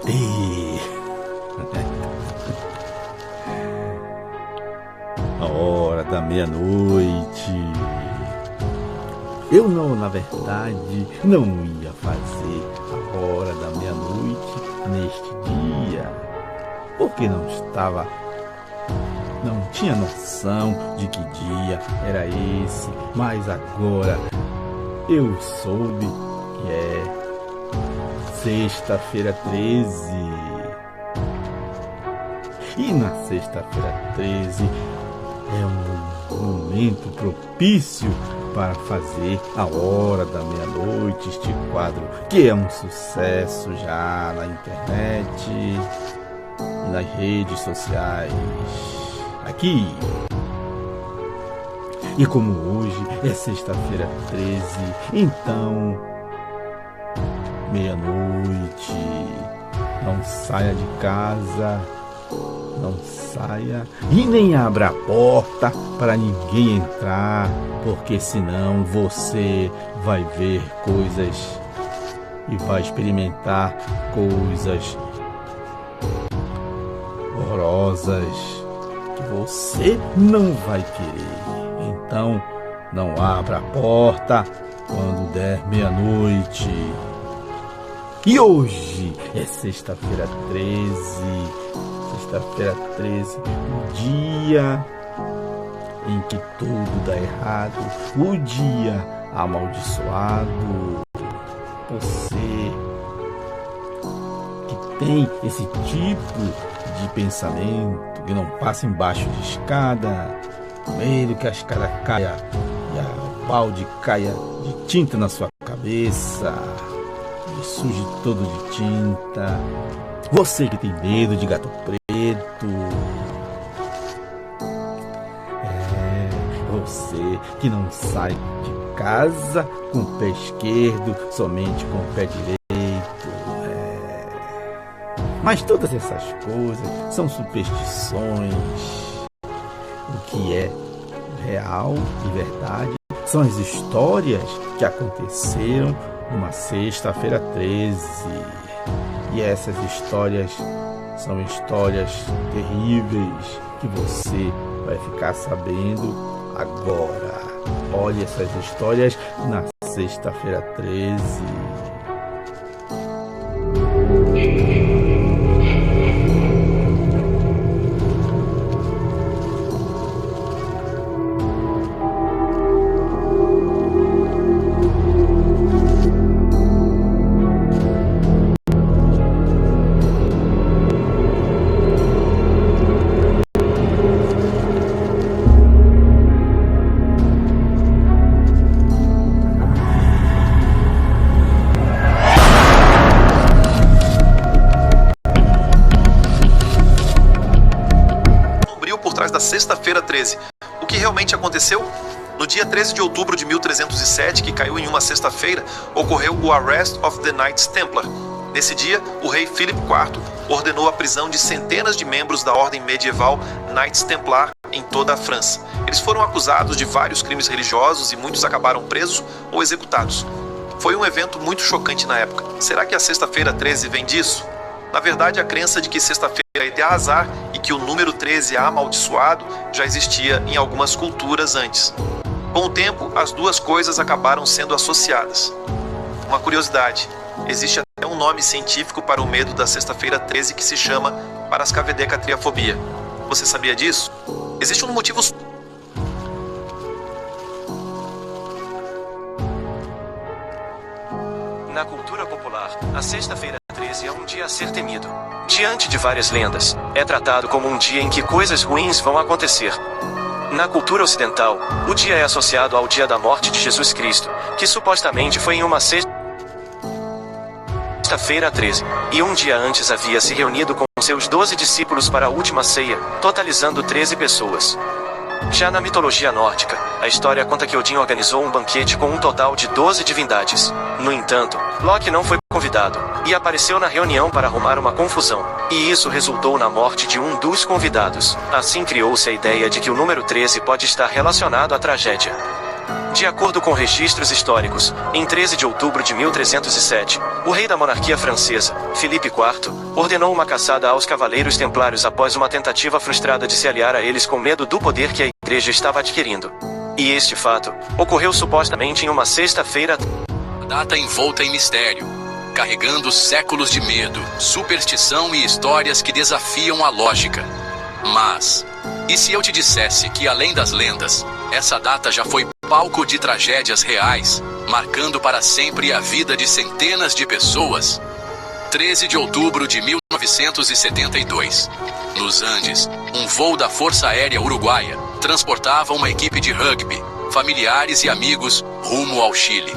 E a hora da meia-noite. Eu não, na verdade, não ia fazer a hora da meia-noite neste dia, porque não tinha noção de que dia era esse, mas agora eu soube que é sexta-feira 13. E na sexta-feira 13 é um momento propício para fazer a hora da meia-noite, este quadro que é um sucesso já na internet e nas redes sociais aqui. E como hoje é sexta-feira 13, então meia-noite, não saia de casa, não saia e nem abra a porta para ninguém entrar, porque senão você vai ver coisas e vai experimentar coisas horrorosas que você não vai querer. Então, não abra a porta quando der meia-noite. E hoje é sexta-feira 13. Sexta-feira 13, o dia em que tudo dá errado, o dia amaldiçoado. Você que tem esse tipo de pensamento, que não passa embaixo de escada, medo que a escada caia e a balde caia de tinta na sua cabeça e suje todo de tinta. Você que tem medo de gato preto, você que não sai de casa com o pé esquerdo, somente com o pé direito. Mas todas essas coisas são superstições. O que é real e verdade são as histórias que aconteceram numa sexta-feira 13. E essas histórias são histórias terríveis que você vai ficar sabendo agora. Olhe essas histórias na sexta-feira 13. Da sexta-feira 13. O que realmente aconteceu? No dia 13 de outubro de 1307, que caiu em uma sexta-feira, ocorreu o Arrest of the Knights Templar. Nesse dia, o rei Philip IV ordenou a prisão de centenas de membros da ordem medieval Knights Templar em toda a França. Eles foram acusados de vários crimes religiosos e muitos acabaram presos ou executados. Foi um evento muito chocante na época. Será que a sexta-feira 13 vem disso? Na verdade, a crença de que sexta-feira é de azar e que o número 13 é amaldiçoado já existia em algumas culturas antes. Com o tempo, as duas coisas acabaram sendo associadas. Uma curiosidade, existe até um nome científico para o medo da sexta-feira 13 que se chama parascavedecatriafobia. Você sabia disso? Existe um motivo... Na cultura popular, a sexta-feira 13 é um dia a ser temido. Diante de várias lendas, é tratado como um dia em que coisas ruins vão acontecer. Na cultura ocidental, o dia é associado ao dia da morte de Jesus Cristo, que supostamente foi em uma sexta-feira 13, e um dia antes havia se reunido com seus 12 discípulos para a última ceia, totalizando 13 pessoas. Já na mitologia nórdica, a história conta que Odin organizou um banquete com um total de 12 divindades. No entanto, Loki não foi convidado, e apareceu na reunião para arrumar uma confusão, e isso resultou na morte de um dos convidados. Assim criou-se a ideia de que o número 13 pode estar relacionado à tragédia. De acordo com registros históricos, em 13 de outubro de 1307, o rei da monarquia francesa, Philippe IV, ordenou uma caçada aos cavaleiros templários após uma tentativa frustrada de se aliar a eles com medo do poder que a igreja estava adquirindo. E este fato ocorreu supostamente em uma sexta-feira. Data envolta em mistério, carregando séculos de medo, superstição e histórias que desafiam a lógica. Mas, e se eu te dissesse que, além das lendas, essa data já foi palco de tragédias reais, marcando para sempre a vida de centenas de pessoas? 13 de outubro de 1972. Nos Andes, um voo da Força Aérea Uruguaia transportava uma equipe de rugby, familiares e amigos, rumo ao Chile.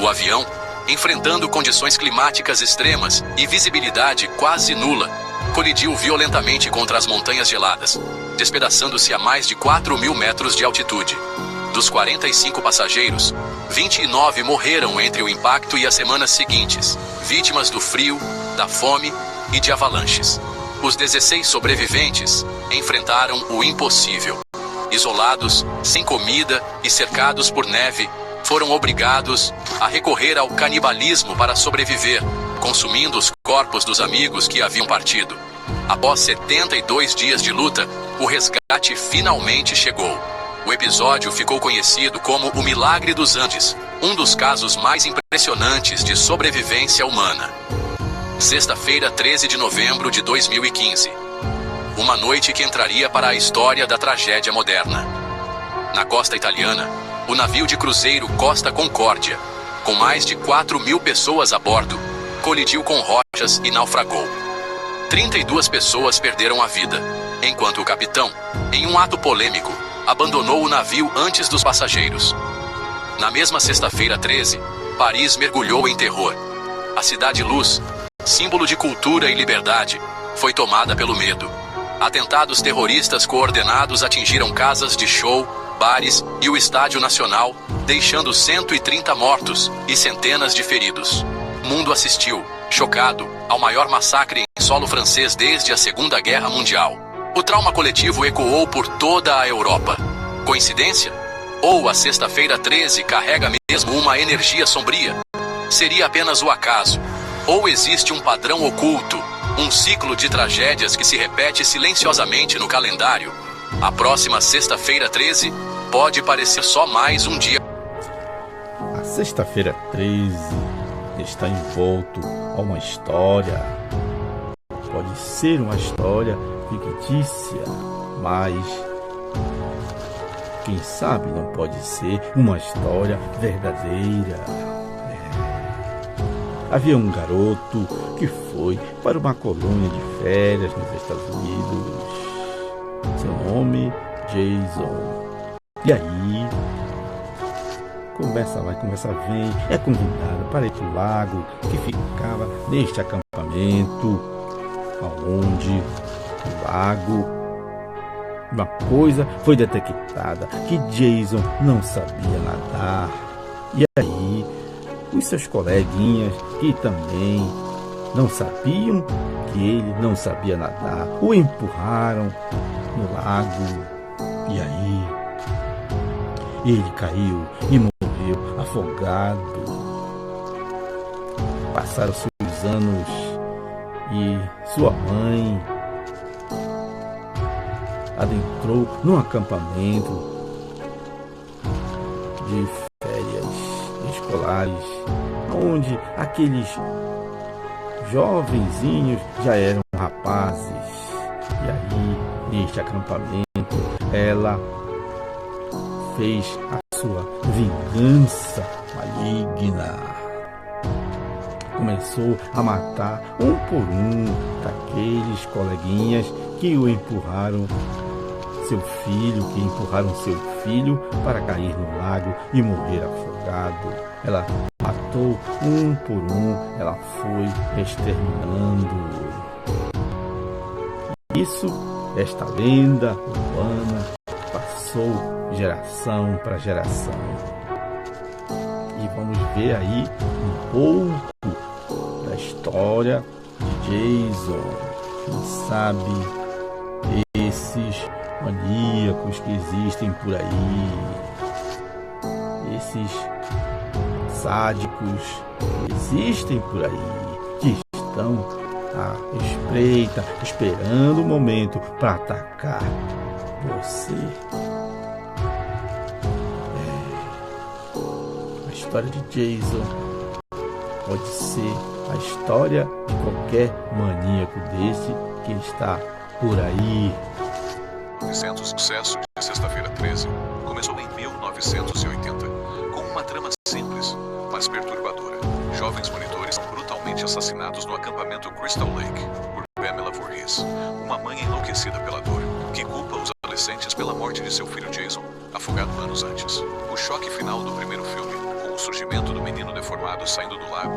O avião, enfrentando condições climáticas extremas e visibilidade quase nula, colidiu violentamente contra as montanhas geladas, despedaçando-se a mais de 4.000 metros de altitude. Dos 45 passageiros, 29 morreram entre o impacto e as semanas seguintes, vítimas do frio, da fome e de avalanches. Os 16 sobreviventes enfrentaram o impossível. Isolados, sem comida e cercados por neve, foram obrigados a recorrer ao canibalismo para sobreviver, consumindo os corpos dos amigos que haviam partido. Após 72 dias de luta, o resgate finalmente chegou. O episódio ficou conhecido como o Milagre dos Andes, um dos casos mais impressionantes de sobrevivência humana. Sexta-feira, 13 de novembro de 2015. Uma noite que entraria para a história da tragédia moderna. Na costa italiana, o navio de cruzeiro Costa Concórdia, com mais de 4.000 pessoas a bordo, colidiu com rochas e naufragou. 32 pessoas perderam a vida, enquanto o capitão, em um ato polêmico, abandonou o navio antes dos passageiros. Na mesma sexta-feira 13, Paris mergulhou em terror. A Cidade Luz, símbolo de cultura e liberdade, foi tomada pelo medo. Atentados terroristas coordenados atingiram casas de show, bares e o Estádio Nacional, deixando 130 mortos e centenas de feridos. O mundo assistiu, chocado, ao maior massacre em solo francês desde a Segunda Guerra Mundial. O trauma coletivo ecoou por toda a Europa. Coincidência? Ou a sexta-feira 13 carrega mesmo uma energia sombria? Seria apenas o acaso? Ou existe um padrão oculto, um ciclo de tragédias que se repete silenciosamente no calendário? A próxima sexta-feira 13 pode parecer só mais um dia. A sexta-feira 13 está envolto a uma história. Pode ser uma história fictícia, mas quem sabe não pode ser uma história verdadeira. Havia um garoto que foi para uma colônia de férias nos Estados Unidos. Seu nome, Jason. E aí, conversa vai, conversa vem, é convidado para ir para o lago que ficava neste acampamento, aonde no lago uma coisa foi detectada, que Jason não sabia nadar. E aí, os seus coleguinhas, que também não sabiam que ele não sabia nadar, o empurraram no lago. E aí, ele caiu e morreu afogado. Passaram-se os anos e sua mãe adentrou num acampamento de férias escolares, onde aqueles jovenzinhos já eram rapazes. E aí, neste acampamento, ela fez a sua vingança maligna. Começou a matar um por um daqueles coleguinhas que o empurraram seu filho para cair no lago e morrer afogado. Ela matou um por um, ela foi exterminando. Isso, esta lenda urbana passou geração para geração. E vamos ver aí um pouco da história de Jason. Quem sabe esses maníacos que existem por aí, esses sádicos que existem por aí, que estão à espreita, esperando o momento para atacar você. A história de Jason pode ser a história de qualquer maníaco desse que está por aí. O sucesso de Sexta-feira 13 começou em 1980, com uma trama simples, mas perturbadora. Jovens monitores são brutalmente assassinados no acampamento Crystal Lake por Pamela Voorhees, uma mãe enlouquecida pela dor, que culpa os adolescentes pela morte de seu filho Jason, afogado anos antes. O choque final do primeiro filme, com o surgimento do menino deformado saindo do lago,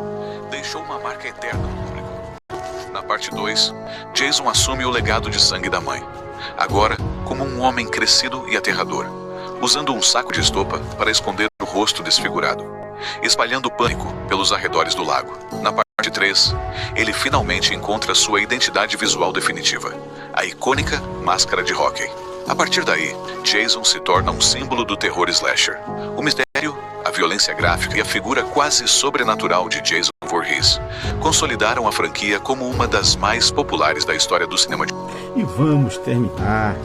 deixou uma marca eterna no público. Na parte 2, Jason assume o legado de sangue da mãe, agora como um homem crescido e aterrador, usando um saco de estopa para esconder o rosto desfigurado, espalhando pânico pelos arredores do lago. Na parte 3, ele finalmente encontra sua identidade visual definitiva, a icônica máscara de hóquei. A partir daí, Jason se torna um símbolo do terror slasher. O mistério, a violência gráfica e a figura quase sobrenatural de Jason Voorhees consolidaram a franquia como uma das mais populares da história do cinema. E vamos terminar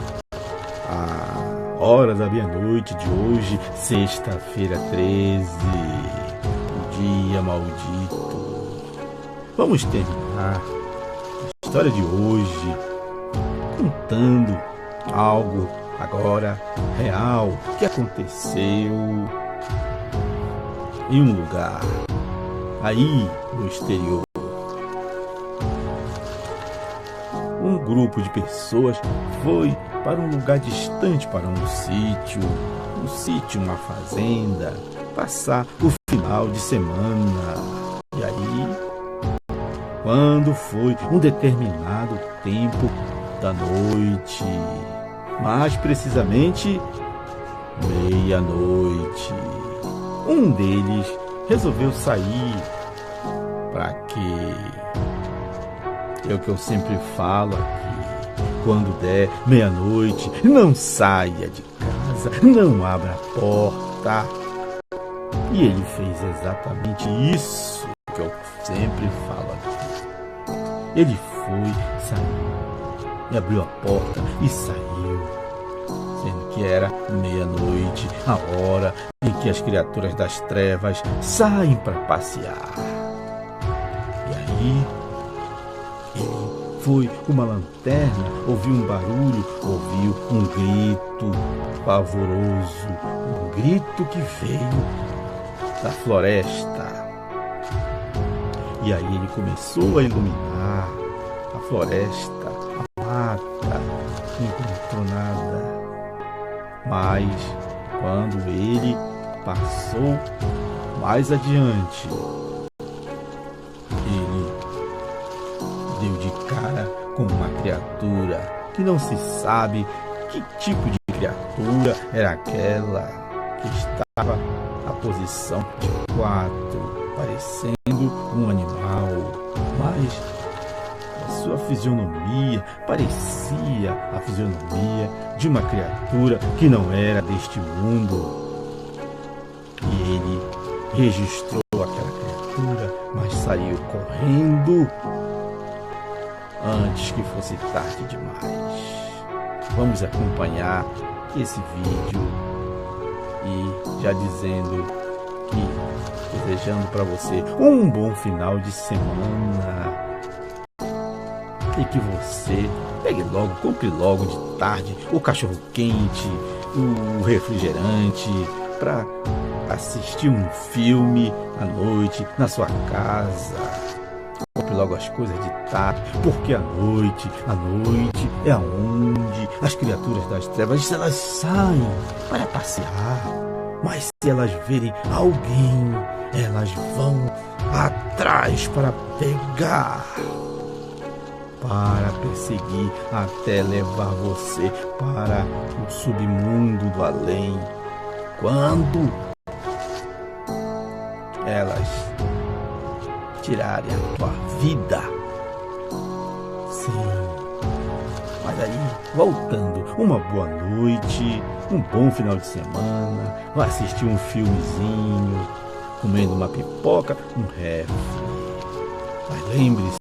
a Hora da Meia-Noite de hoje, sexta-feira 13, o dia maldito. Vamos terminar a história de hoje contando algo agora real que aconteceu em um lugar aí no exterior. Um grupo de pessoas foi para um lugar distante, para um sítio, uma fazenda, passar o final de semana. E aí, quando foi um determinado tempo da noite, mais precisamente meia-noite, um deles resolveu sair. Para quê? É o que eu sempre falo aqui. Quando der meia-noite, não saia de casa, não abra a porta. E ele fez exatamente isso que eu sempre falo aqui. Ele foi, saiu, e abriu a porta e saiu, sendo que era meia-noite, a hora em que as criaturas das trevas saem para passear. E aí, ele foi com uma lanterna, ouviu um barulho, ouviu um grito pavoroso, um grito que veio da floresta. E aí ele começou a iluminar a floresta, a mata, não encontrou nada. Mas quando ele passou mais adiante, ele deu de cara com uma criatura que não se sabe que tipo de criatura era aquela, que estava na posição de 4, parecendo um animal, mas a sua fisionomia parecia a fisionomia de uma criatura que não era deste mundo. E ele registrou aquela criatura, mas saiu correndo antes que fosse tarde demais. Vamos acompanhar esse vídeo e já dizendo que, desejando para você um bom final de semana e que você pegue logo, compre logo de tarde o cachorro quente, o refrigerante para assistir um filme à noite na sua casa. Compre logo as coisas de tarde, porque a noite é aonde as criaturas das trevas elas saem para passear. Mas se elas verem alguém, elas vão atrás para pegar, para perseguir até levar você para o submundo do além. Quando elas tirarem a tua vida. Sim. Mas aí, voltando, uma boa noite, um bom final de semana, vai assistir um filmezinho, comendo uma pipoca, um refri. Mas lembre-se,